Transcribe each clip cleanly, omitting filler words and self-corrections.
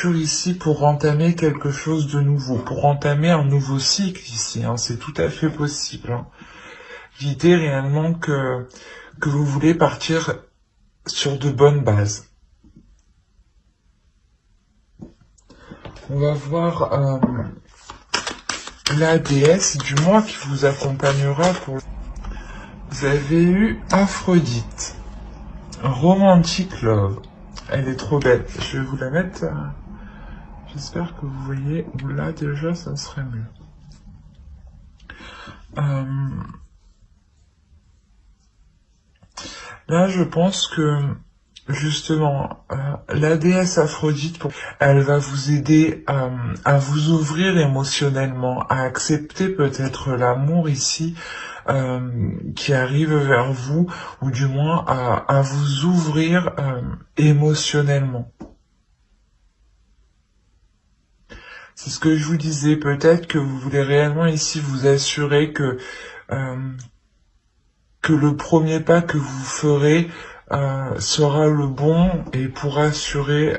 structure ici pour entamer quelque chose de nouveau, pour entamer un nouveau cycle ici, hein, c'est tout à fait possible. Hein. L'idée réellement que vous voulez partir sur de bonnes bases. On va voir la déesse du mois qui vous accompagnera pour... Vous avez eu Aphrodite, Romantic Love. Elle est trop belle. Je vais vous la mettre... J'espère que vous voyez. Là déjà, ça serait mieux. Là, je pense que justement, la déesse Aphrodite, elle va vous aider à vous ouvrir émotionnellement, à accepter peut-être l'amour ici qui arrive vers vous, ou du moins à vous ouvrir émotionnellement. C'est ce que je vous disais, peut-être que vous voulez réellement ici vous assurer que le premier pas que vous ferez sera le bon et pourra assurer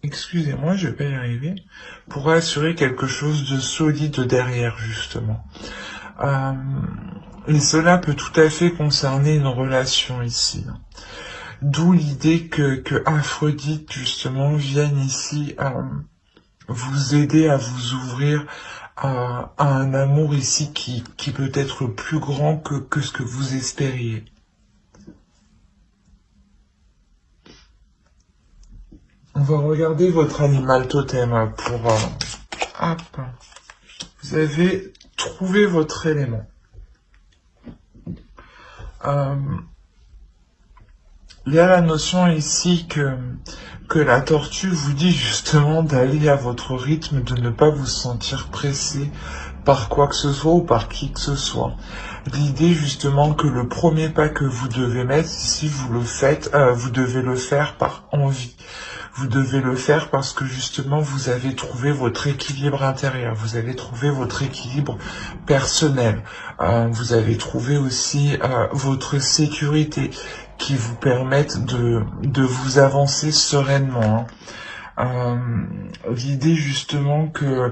excusez-moi, je vais pas y arriver, pourra assurer quelque chose de solide derrière justement. Et cela peut tout à fait concerner une relation ici. D'où l'idée que Aphrodite justement vienne ici vous aider à vous ouvrir à un amour ici qui peut être plus grand que ce que vous espériez. On va regarder votre animal totem pour... hop. Vous avez trouvé votre élément. Il y a la notion ici que la tortue vous dit justement d'aller à votre rythme, de ne pas vous sentir pressé par quoi que ce soit ou par qui que ce soit. L'idée justement que le premier pas que vous devez mettre ici, vous le faites, vous devez le faire par envie. Vous devez le faire parce que justement vous avez trouvé votre équilibre intérieur, vous avez trouvé votre équilibre personnel, vous avez trouvé aussi votre sécurité qui vous permettent de vous avancer sereinement. L'idée justement que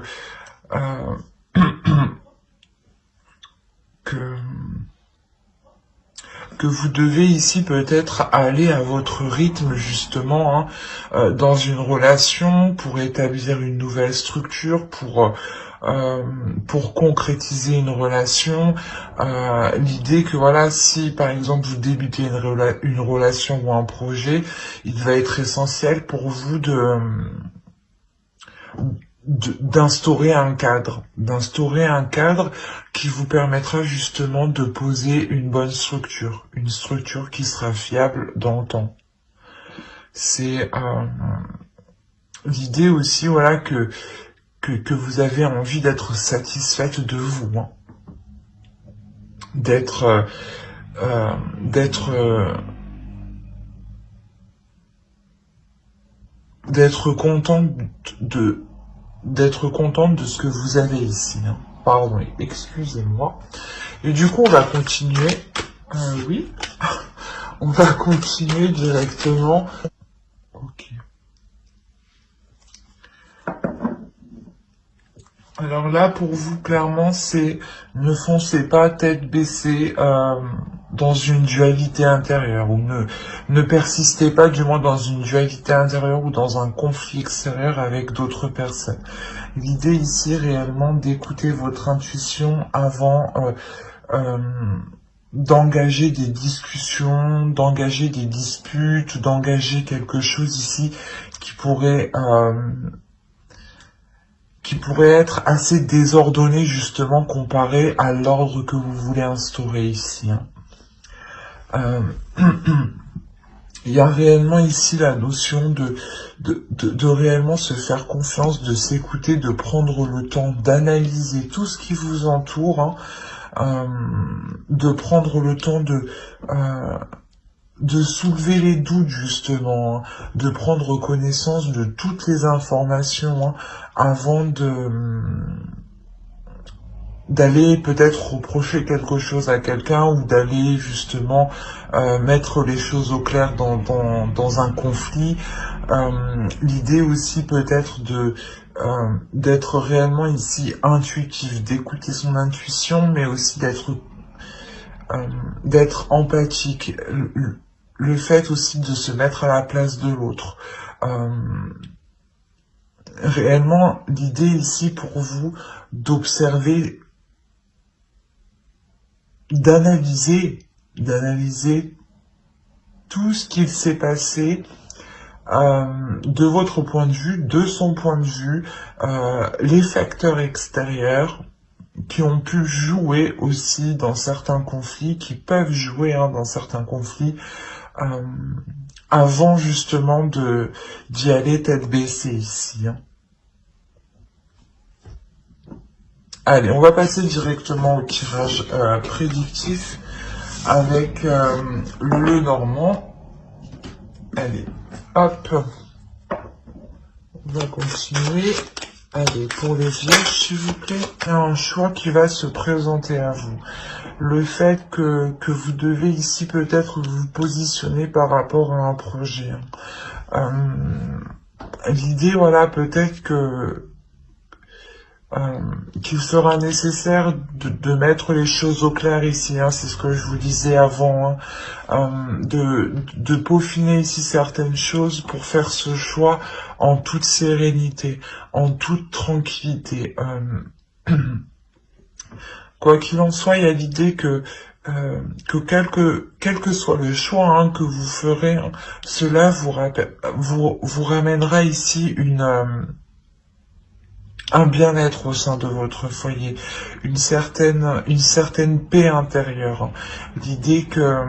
vous devez ici peut-être aller à votre rythme justement dans une relation pour établir une nouvelle structure, pour concrétiser une relation. L'idée que voilà, si par exemple vous débutez une relation ou un projet, il va être essentiel pour vous d'instaurer un cadre qui vous permettra justement de poser une bonne structure, une structure qui sera fiable dans le temps. C'est l'idée aussi, voilà, que vous avez envie d'être satisfaite de vous, hein. d'être contente de ce que vous avez ici, hein. Pardon, excusez-moi. Et du coup, on va continuer. Oui, on va continuer directement. Ok. Alors là, pour vous, clairement, c'est ne foncez pas tête baissée dans une dualité intérieure, ou ne persistez pas, du moins, dans une dualité intérieure ou dans un conflit extérieur avec d'autres personnes. L'idée ici, réellement, d'écouter votre intuition avant d'engager des discussions, d'engager des disputes, d'engager quelque chose ici qui pourrait être assez désordonné justement comparé à l'ordre que vous voulez instaurer ici. Il y a réellement ici la notion de réellement se faire confiance, de s'écouter, de prendre le temps d'analyser tout ce qui vous entoure, de prendre le temps de soulever les doutes justement, de prendre connaissance de toutes les informations avant d'aller peut-être reprocher quelque chose à quelqu'un ou d'aller justement mettre les choses au clair dans un conflit. L'idée aussi peut-être d'être réellement ici intuitif, d'écouter son intuition, mais aussi d'être empathique. Le fait aussi de se mettre à la place de l'autre. Réellement, l'idée ici pour vous d'observer, d'analyser tout ce qu'il s'est passé de votre point de vue, de son point de vue, les facteurs extérieurs qui ont pu jouer aussi dans certains conflits, qui peuvent jouer dans certains conflits, avant justement d'y aller tête baissée ici. Allez, on va passer directement au tirage prédictif avec le Normand. Allez, hop, on va continuer. Allez, pour les vierges, s'il vous plaît, il y a un choix qui va se présenter à vous. Le fait que vous devez ici peut-être vous positionner par rapport à un projet. L'idée, voilà, peut-être qu'il sera nécessaire de mettre les choses au clair ici, c'est ce que je vous disais avant, de peaufiner ici certaines choses pour faire ce choix en toute sérénité, en toute tranquillité. Quoi qu'il en soit, il y a l'idée que quel que soit le choix que vous ferez, cela vous ramènera ici un bien-être au sein de votre foyer, une certaine paix intérieure. L'idée que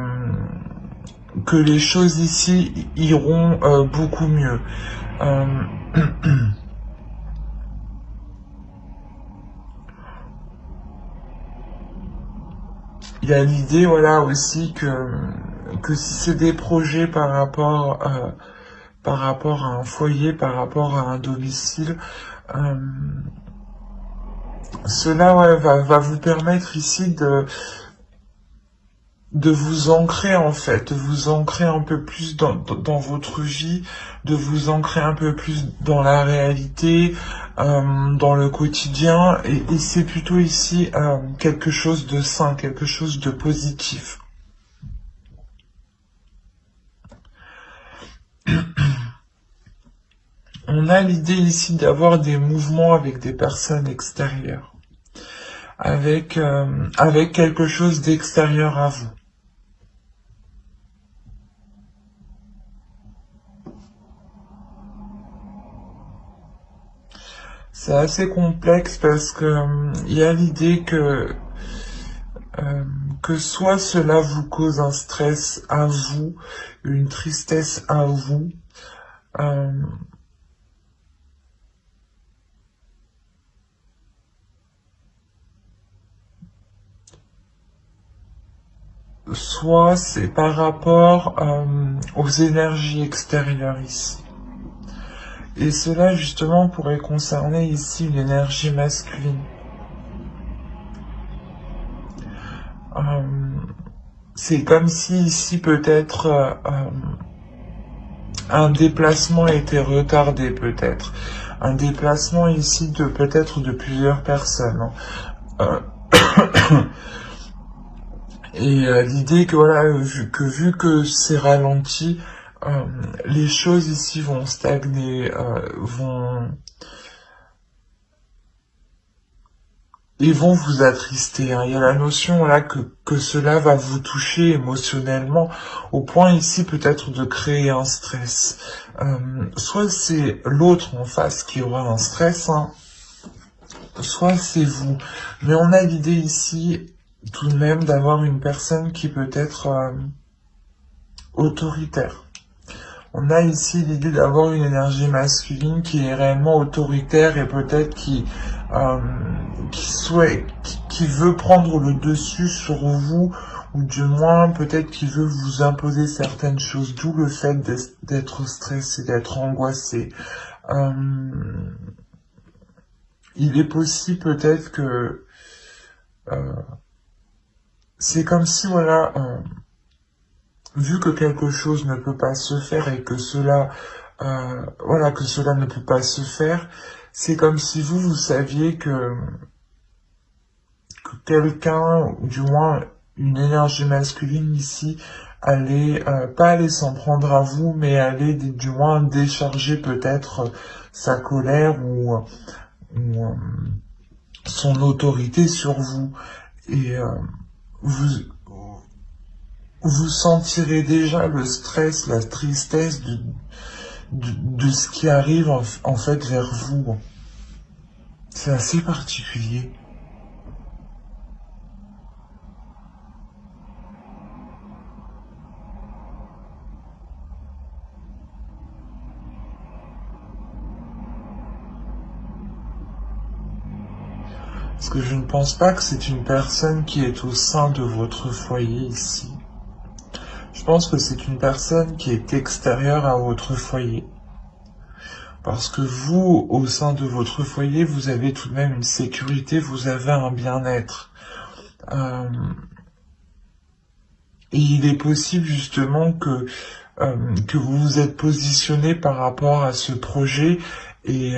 les choses ici iront beaucoup mieux. Il y a l'idée, voilà, aussi que si c'est des projets par rapport à un foyer, par rapport à un domicile, cela va vous permettre ici de vous ancrer en fait, de vous ancrer un peu plus dans votre vie, de vous ancrer un peu plus dans la réalité, dans le quotidien, et c'est plutôt ici quelque chose de sain, quelque chose de positif. On a l'idée ici d'avoir des mouvements avec des personnes extérieures, avec quelque chose d'extérieur à vous. C'est assez complexe parce que il y a l'idée que soit cela vous cause un stress à vous, une tristesse à vous, soit c'est par rapport aux énergies extérieures ici. Et cela justement pourrait concerner ici l'énergie masculine. C'est comme si ici peut-être un déplacement était retardé peut-être. Un déplacement ici de peut-être de plusieurs personnes. Et l'idée que voilà, vu que c'est ralenti, les choses ici vont stagner, vont vous attrister. Il y a la notion là que cela va vous toucher émotionnellement au point ici peut-être de créer un stress. Soit c'est l'autre en face qui aura un stress, soit c'est vous. Mais on a l'idée ici tout de même d'avoir une personne qui peut être autoritaire. On a ici l'idée d'avoir une énergie masculine qui est réellement autoritaire et peut-être qui veut prendre le dessus sur vous, ou du moins peut-être qui veut vous imposer certaines choses, d'où le fait d'être stressé, d'être angoissé. Il est possible peut-être c'est comme si, voilà, vu que quelque chose ne peut pas se faire et que cela, voilà, que cela ne peut pas se faire, c'est comme si vous saviez que quelqu'un, ou du moins une énergie masculine ici, allait, pas aller s'en prendre à vous, mais allait du moins décharger peut-être sa colère ou son autorité sur vous. Et vous, vous sentirez déjà le stress, la tristesse de ce qui arrive en fait vers vous. C'est assez particulier. Parce que je ne pense pas que c'est une personne qui est au sein de votre foyer ici. Je pense que c'est une personne qui est extérieure à votre foyer. Parce que vous, au sein de votre foyer, vous avez tout de même une sécurité, vous avez un bien-être. Et il est possible justement que vous vous êtes positionné par rapport à ce projet et,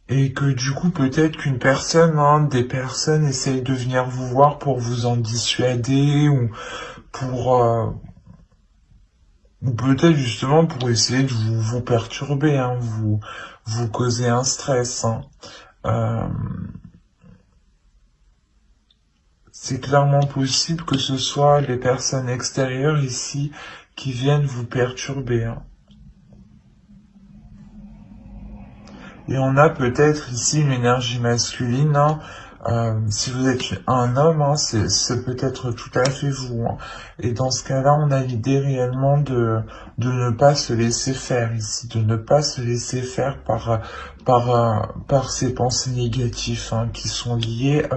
et que du coup peut-être qu'une personne, des personnes essayent de venir vous voir pour vous en dissuader pour ou peut-être justement pour essayer de vous perturber, vous causer un stress. Euh, c'est clairement possible que ce soit les personnes extérieures ici qui viennent vous perturber. Et on a peut-être ici une énergie masculine. Si vous êtes un homme, c'est peut-être tout à fait vous. Et dans ce cas-là, on a l'idée réellement de ne pas se laisser faire ici, de ne pas se laisser faire par ces pensées négatives qui sont liées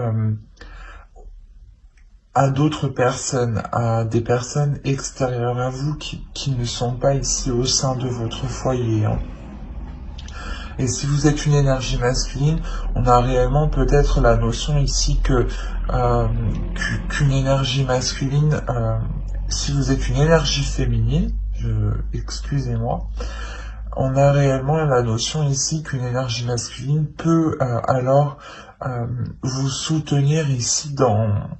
à d'autres personnes, à des personnes extérieures à vous qui ne sont pas ici au sein de votre foyer. Et si vous êtes une énergie masculine, on a réellement peut-être la notion ici qu'une énergie masculine, si vous êtes une énergie féminine, excusez-moi, on a réellement la notion ici qu'une énergie masculine peut alors vous soutenir ici dans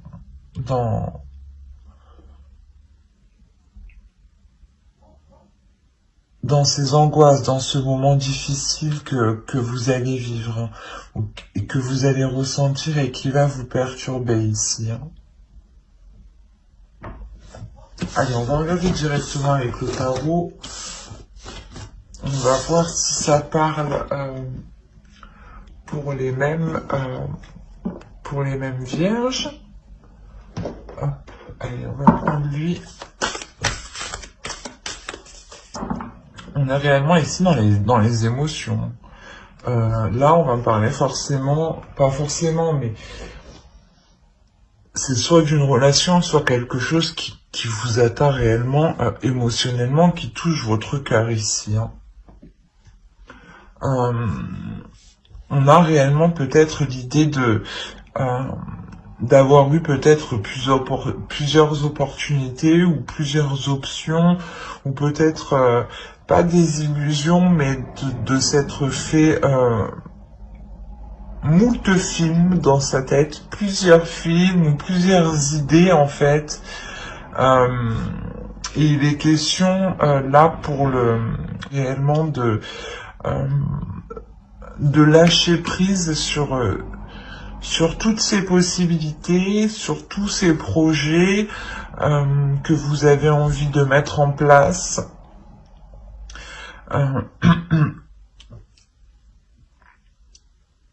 ces angoisses, dans ce moment difficile que vous allez vivre et que vous allez ressentir et qui va vous perturber ici. Allez, on va regarder directement avec le tarot. On va voir si ça parle pour les mêmes vierges. Hop, allez, on va prendre lui. On est réellement ici dans les émotions. Là, on va parler forcément, pas forcément, mais c'est soit d'une relation, soit quelque chose qui vous atteint réellement émotionnellement, qui touche votre cœur ici. On a réellement peut-être l'idée d'avoir eu peut-être plusieurs opportunités ou plusieurs options, ou peut-être pas des illusions, mais de s'être fait moult films dans sa tête, plusieurs films ou plusieurs idées en fait. Et il est question là pour réellement de lâcher prise sur toutes ces possibilités, sur tous ces projets que vous avez envie de mettre en place.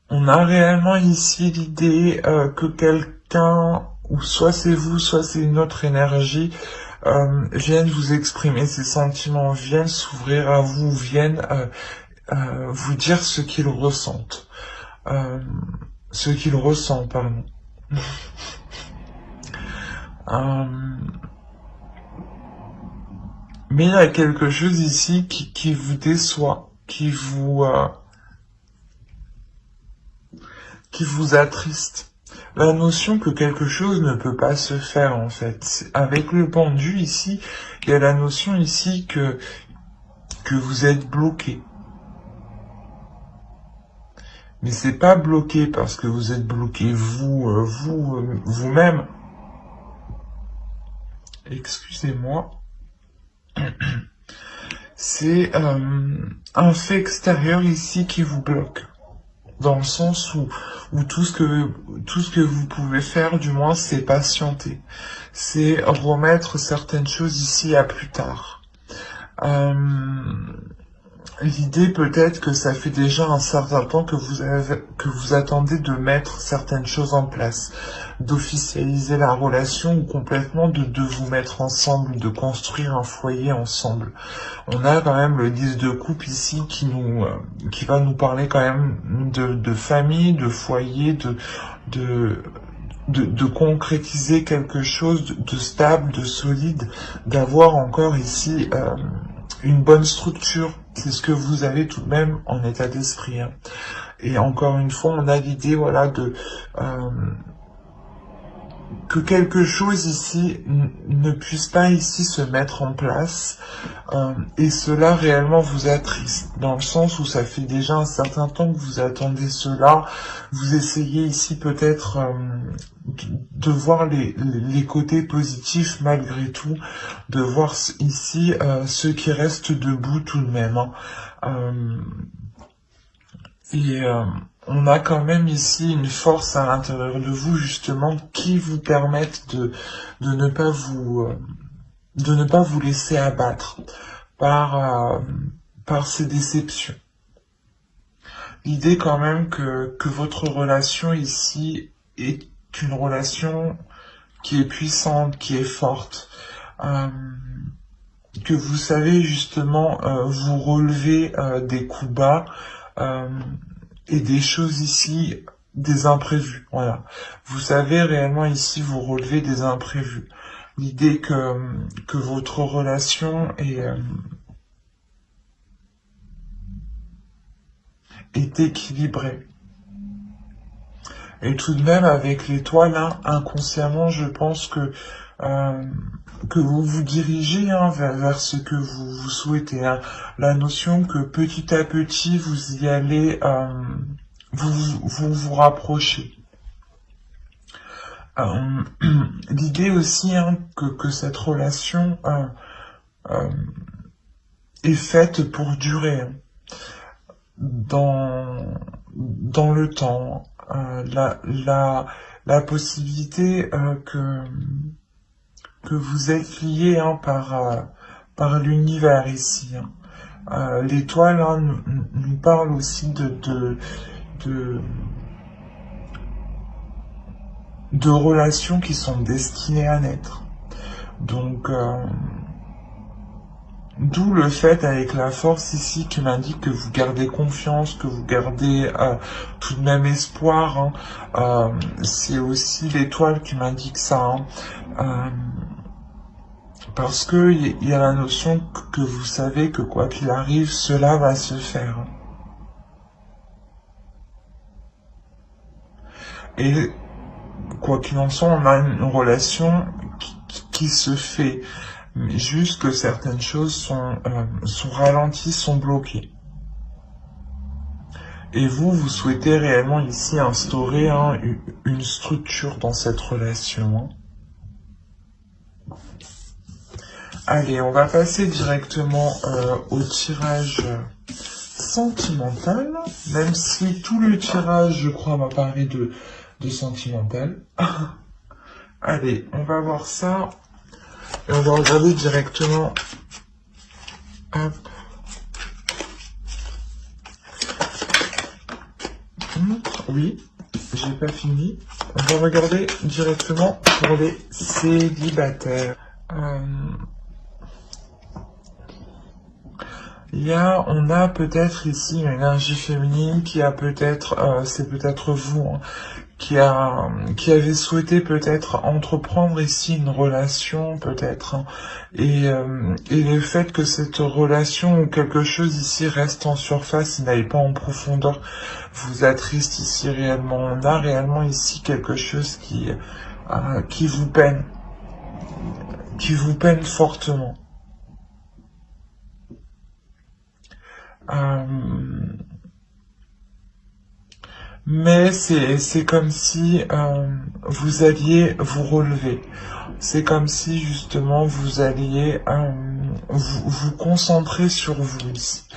On a réellement ici l'idée que quelqu'un, ou soit c'est vous, soit c'est une autre énergie, viennent vous exprimer ses sentiments, viennent s'ouvrir à vous, viennent vous dire ce qu'ils ressentent. Ce qu'ils ressentent, pardon. Mais il y a quelque chose ici qui vous déçoit, qui vous attriste. la notion que quelque chose ne peut pas se faire, en fait. Avec le pendu ici, il y a la notion ici que vous êtes bloqué. Mais c'est pas bloqué parce que vous êtes bloqué vous-même. Excusez-moi. C'est un fait extérieur ici qui vous bloque. Dans le sens où tout ce que vous pouvez faire, du moins, c'est patienter. C'est remettre certaines choses ici à plus tard. L'idée peut-être que ça fait déjà un certain temps que vous attendez de mettre certaines choses en place, d'officialiser la relation ou complètement de vous mettre ensemble, de construire un foyer ensemble. On a quand même le 10 de coupe ici qui va nous parler quand même de famille, de foyer, de concrétiser quelque chose de stable, de solide, d'avoir encore ici une bonne structure. C'est ce que vous avez tout de même en état d'esprit. Hein. Et encore une fois, on a l'idée, voilà, que quelque chose ici ne puisse pas ici se mettre en place. Et cela réellement vous attriste, dans le sens où ça fait déjà un certain temps que vous attendez cela. Vous essayez ici peut-être de voir les côtés positifs malgré tout, de voir ici ceux qui restent debout tout de même. Hein. On a quand même ici une force à l'intérieur de vous justement qui vous permettent de ne pas vous laisser abattre par ces déceptions. L'idée quand même que votre relation ici est une relation qui est puissante, qui est forte, que vous savez justement vous relever des coups bas et des choses ici, des imprévus. Voilà, vous savez réellement ici vous relever des imprévus. L'idée que votre relation est équilibrée. Et tout de même, avec l'étoile, hein, inconsciemment, je pense que vous vous dirigez hein, vers ce que vous souhaitez. Hein. La notion que petit à petit, vous y allez, vous rapprochez. L'idée aussi hein, que cette relation est faite pour durer. Hein. Dans le temps, la possibilité que vous êtes lié hein, par l'univers ici. Hein. L'étoile hein, nous parle aussi de relations qui sont destinées à naître. Donc d'où le fait avec la force ici qui m'indique que vous gardez confiance, que vous gardez tout de même espoir. Hein. C'est aussi l'étoile qui m'indique ça. Hein. Parce que il y a la notion que vous savez que quoi qu'il arrive, cela va se faire. Et quoi qu'il en soit, on a une relation qui se fait. Mais juste que certaines choses sont ralenties, sont bloquées. Et vous souhaitez réellement ici instaurer hein, une structure dans cette relation. Hein. Allez, on va passer directement au tirage sentimental, même si tout le tirage, je crois, m'a parlé de sentimental. Allez, on va voir ça. Et on va regarder directement. Hop. Oui, j'ai pas fini. On va regarder directement pour les célibataires. On a peut-être ici une énergie féminine qui a peut-être, c'est peut-être vous, hein, qui avait souhaité peut-être entreprendre ici une relation, peut-être, hein, et le fait que cette relation ou quelque chose ici reste en surface et n'aille pas en profondeur vous attriste ici réellement. On a réellement ici quelque chose qui vous peine fortement. Euh, mais c'est comme si vous alliez vous relever. C'est comme si justement vous alliez vous concentrer sur vous ici.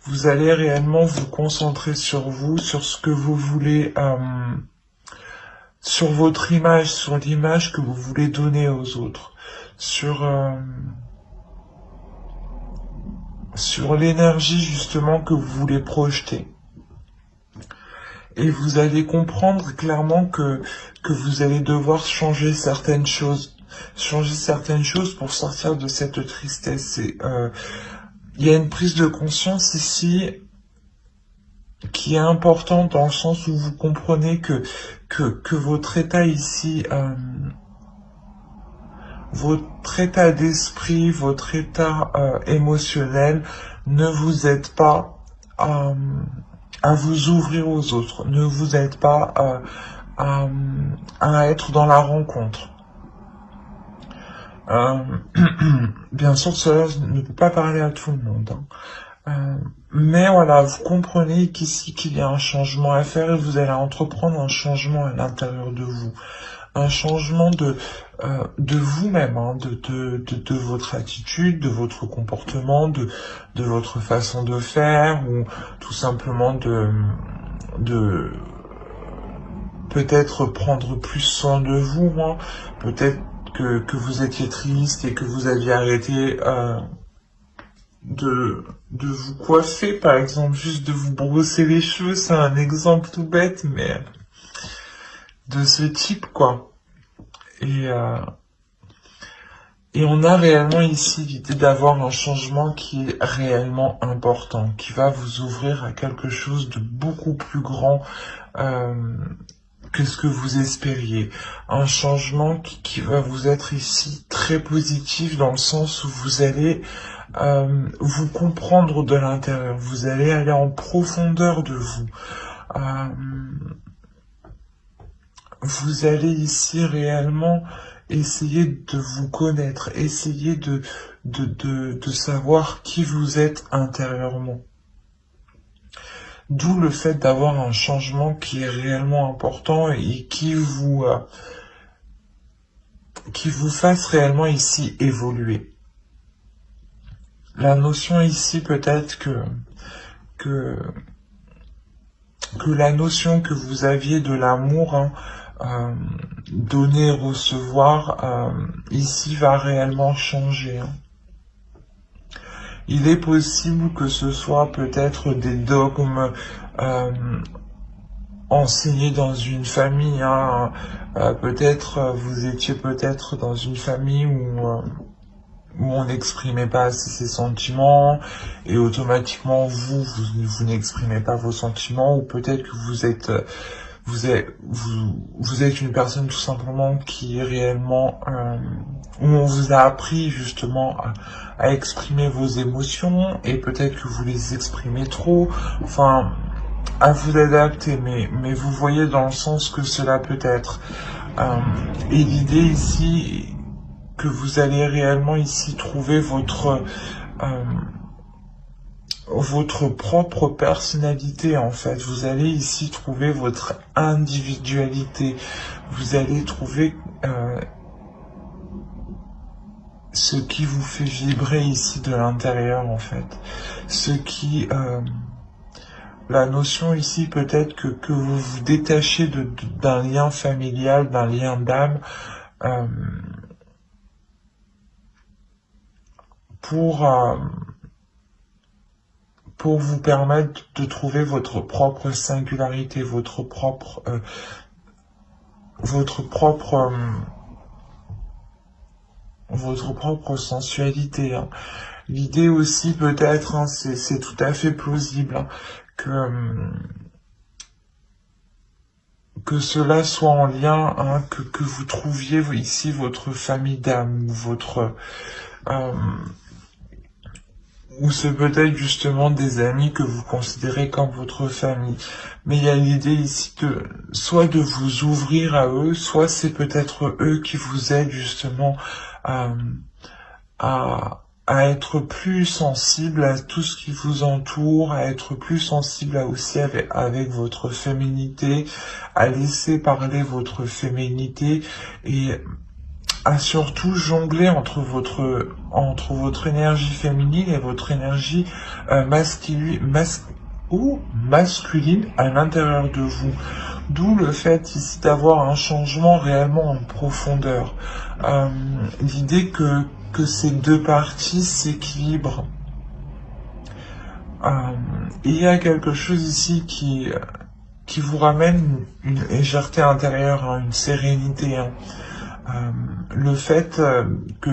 Vous allez réellement vous concentrer sur vous, sur ce que vous voulez, sur votre image, sur l'image que vous voulez donner aux autres, sur l'énergie justement que vous voulez projeter. Et vous allez comprendre clairement que vous allez devoir changer certaines choses. Changer certaines choses pour sortir de cette tristesse. Il y a une prise de conscience ici qui est importante dans le sens où vous comprenez que votre état ici, votre état d'esprit, votre état émotionnel ne vous aide pas à vous ouvrir aux autres, ne vous aide pas à être dans la rencontre. Bien sûr, cela ne peut pas parler à tout le monde. Mais voilà, vous comprenez qu'ici qu'il y a un changement à faire et vous allez entreprendre un changement à l'intérieur de vous. Un changement de vous-même, hein, de votre attitude, de votre comportement, de votre façon de faire, ou tout simplement de peut-être prendre plus soin de vous, hein. Peut-être que vous étiez triste et que vous aviez arrêté de vous coiffer, par exemple, juste de vous brosser les cheveux, c'est un exemple tout bête, mais de ce type, quoi. Et on a réellement ici l'idée d'avoir un changement qui est réellement important, qui va vous ouvrir à quelque chose de beaucoup plus grand que ce que vous espériez. Un changement qui va vous être ici très positif dans le sens où vous allez vous comprendre de l'intérieur, vous allez aller en profondeur de vous. Vous allez ici réellement essayer de vous connaître, essayer de savoir qui vous êtes intérieurement. D'où le fait d'avoir un changement qui est réellement important et qui vous fasse réellement ici évoluer. La notion ici peut-être que la notion que vous aviez de l'amour, hein, donner, recevoir, ici va réellement changer. Hein. Il est possible que ce soit peut-être des dogmes enseignés dans une famille. Hein, peut-être vous étiez peut-être dans une famille où on n'exprimait pas assez ses sentiments et automatiquement vous n'exprimez pas vos sentiments, ou peut-être que vous êtes une personne tout simplement qui est réellement où on vous a appris justement à exprimer vos émotions et peut-être que vous les exprimez trop, enfin à vous adapter, mais vous voyez dans le sens que cela peut être. Et l'idée ici que vous allez réellement ici trouver votre propre personnalité, en fait. Vous allez ici trouver votre individualité. Vous allez trouver ce qui vous fait vibrer ici de l'intérieur, en fait. Ce qui... la notion ici peut-être que vous vous détachez d'un lien familial, d'un lien d'âme, pour vous permettre de trouver votre propre singularité, votre propre sensualité. Hein. L'idée aussi peut-être, hein, c'est tout à fait plausible, hein, que cela soit en lien, hein, que vous trouviez ici votre famille d'âme, euh, ou c'est peut-être justement des amis que vous considérez comme votre famille. Mais il y a l'idée ici de soit de vous ouvrir à eux, soit c'est peut-être eux qui vous aident justement à, à être plus sensible à tout ce qui vous entoure, à être plus sensible aussi avec votre féminité, à laisser parler votre féminité et à surtout jongler entre votre énergie féminine et votre énergie masculine à l'intérieur de vous. D'où le fait ici d'avoir un changement réellement en profondeur. L'idée que ces deux parties s'équilibrent. Il y a quelque chose ici qui vous ramène une légèreté intérieure, hein, une sérénité. Hein. Le fait que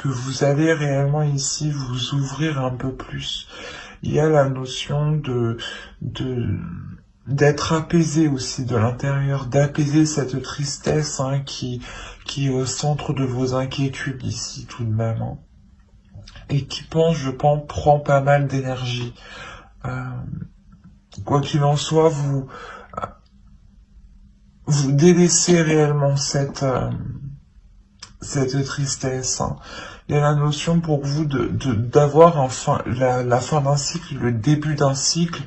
vous allez réellement ici vous ouvrir un peu plus. Il y a la notion d'être apaisé aussi de l'intérieur, d'apaiser cette tristesse, hein, qui est au centre de vos inquiétudes ici tout de même, hein, et qui je pense, prend pas mal d'énergie. Quoi qu'il en soit, vous délaissez réellement cette tristesse. Hein. Il y a la notion pour vous d'avoir la fin d'un cycle, le début d'un cycle,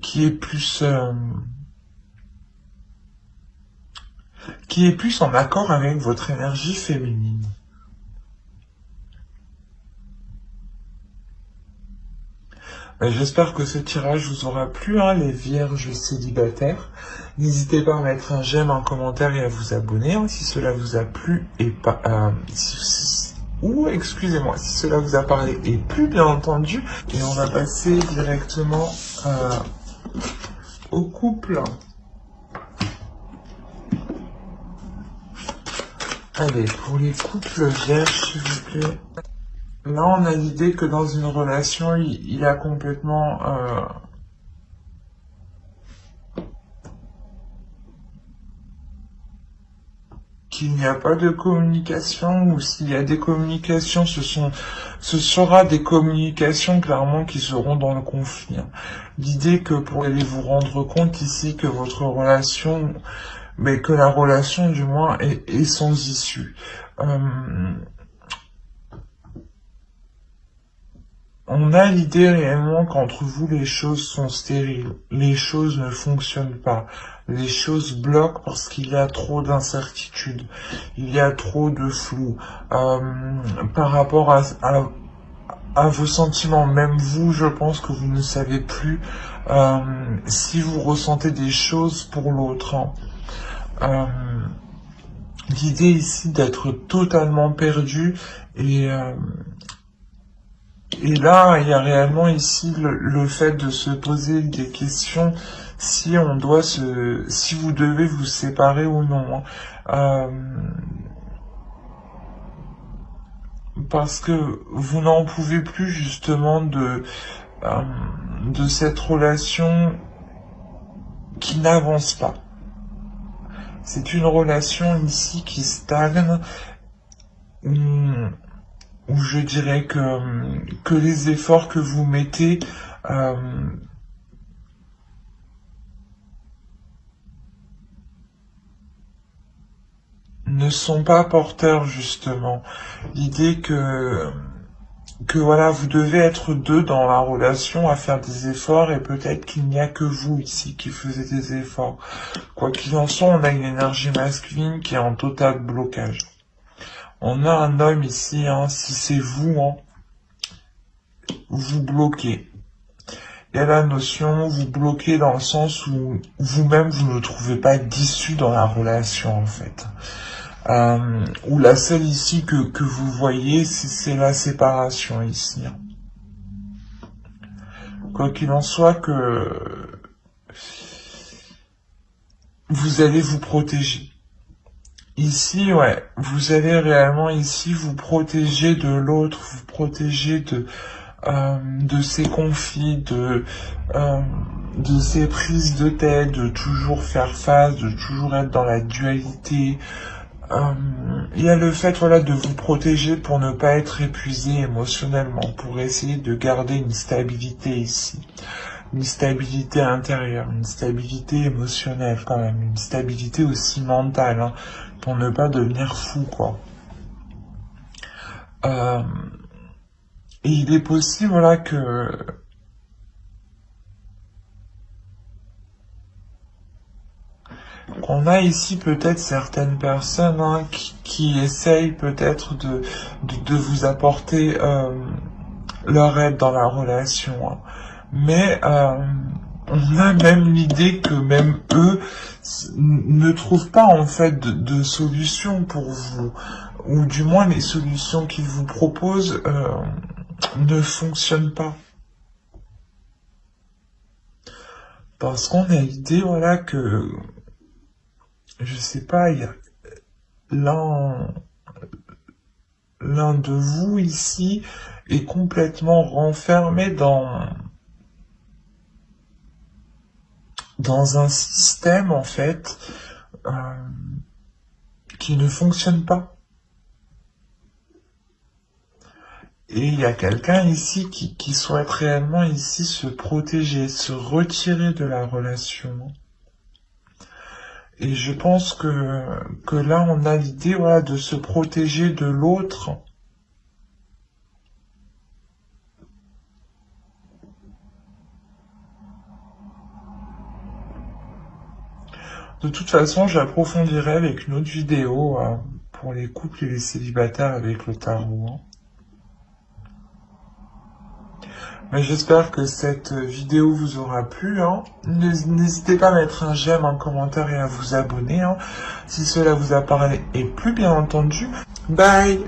qui est plus en accord avec votre énergie féminine. J'espère que ce tirage vous aura plu, hein, les vierges célibataires. N'hésitez pas à mettre un j'aime, un commentaire et à vous abonner, hein, si cela vous a plu et pas... excusez-moi, si cela vous a parlé et plu, bien entendu. Et on va passer directement au couple. Allez, pour les couples vierges, s'il vous plaît. Là, on a l'idée que dans une relation, il y a complètement... qu'il n'y a pas de communication, ou s'il y a des communications, ce sera des communications clairement qui seront dans le conflit. L'idée que pour aller vous rendre compte ici que votre relation, mais que la relation du moins est sans issue. On a l'idée réellement qu'entre vous, les choses sont stériles, les choses ne fonctionnent pas, les choses bloquent parce qu'il y a trop d'incertitudes, il y a trop de flou par rapport à vos sentiments. Même vous, je pense que vous ne savez plus si vous ressentez des choses pour l'autre. Hein. L'idée ici d'être totalement perdu et là, il y a réellement ici le fait de se poser des questions si vous devez vous séparer ou non. Parce que vous n'en pouvez plus justement de cette relation qui n'avance pas. C'est une relation ici qui stagne, où je dirais que les efforts que vous mettez ne sont pas porteurs justement. L'idée que voilà, vous devez être deux dans la relation à faire des efforts et peut-être qu'il n'y a que vous ici qui faisiez des efforts. Quoi qu'il en soit, on a une énergie masculine qui est en total blocage. On a un homme ici, hein, si c'est vous, hein, vous bloquez. Il y a la notion, vous bloquez dans le sens où vous-même, vous ne trouvez pas d'issue dans la relation, en fait. Où la seule ici que vous voyez, c'est la séparation ici. Hein. Quoi qu'il en soit, que vous allez vous protéger. Ici, ouais, vous allez réellement ici vous protéger de l'autre, vous protéger de ses conflits, de ces prises de tête, de toujours faire face, de toujours être dans la dualité. Il y a le fait, voilà, de vous protéger pour ne pas être épuisé émotionnellement, pour essayer de garder une stabilité ici. Une stabilité intérieure, une stabilité émotionnelle quand même, une stabilité aussi mentale, hein, pour ne pas devenir fou, quoi. Et il est possible, voilà, qu'on a ici peut-être certaines personnes, hein, qui essayent peut-être de vous apporter leur aide dans la relation, hein. Mais on a même l'idée que même eux ne trouvent pas en fait de solution pour vous, ou du moins les solutions qu'ils vous proposent ne fonctionnent pas. Parce qu'on a l'idée, voilà, que, je sais pas, il y a l'un de vous ici est complètement renfermé dans un système, en fait, euh, qui ne fonctionne pas. Et il y a quelqu'un ici qui souhaite réellement ici se protéger, se retirer de la relation. Et je pense que là, on a l'idée, voilà, de se protéger de l'autre. De toute façon, j'approfondirai avec une autre vidéo pour les couples et les célibataires avec le tarot, hein. Mais j'espère que cette vidéo vous aura plu, hein. N'hésitez pas à mettre un j'aime, un commentaire et à vous abonner, hein, si cela vous a parlé. Et plus bien entendu, bye!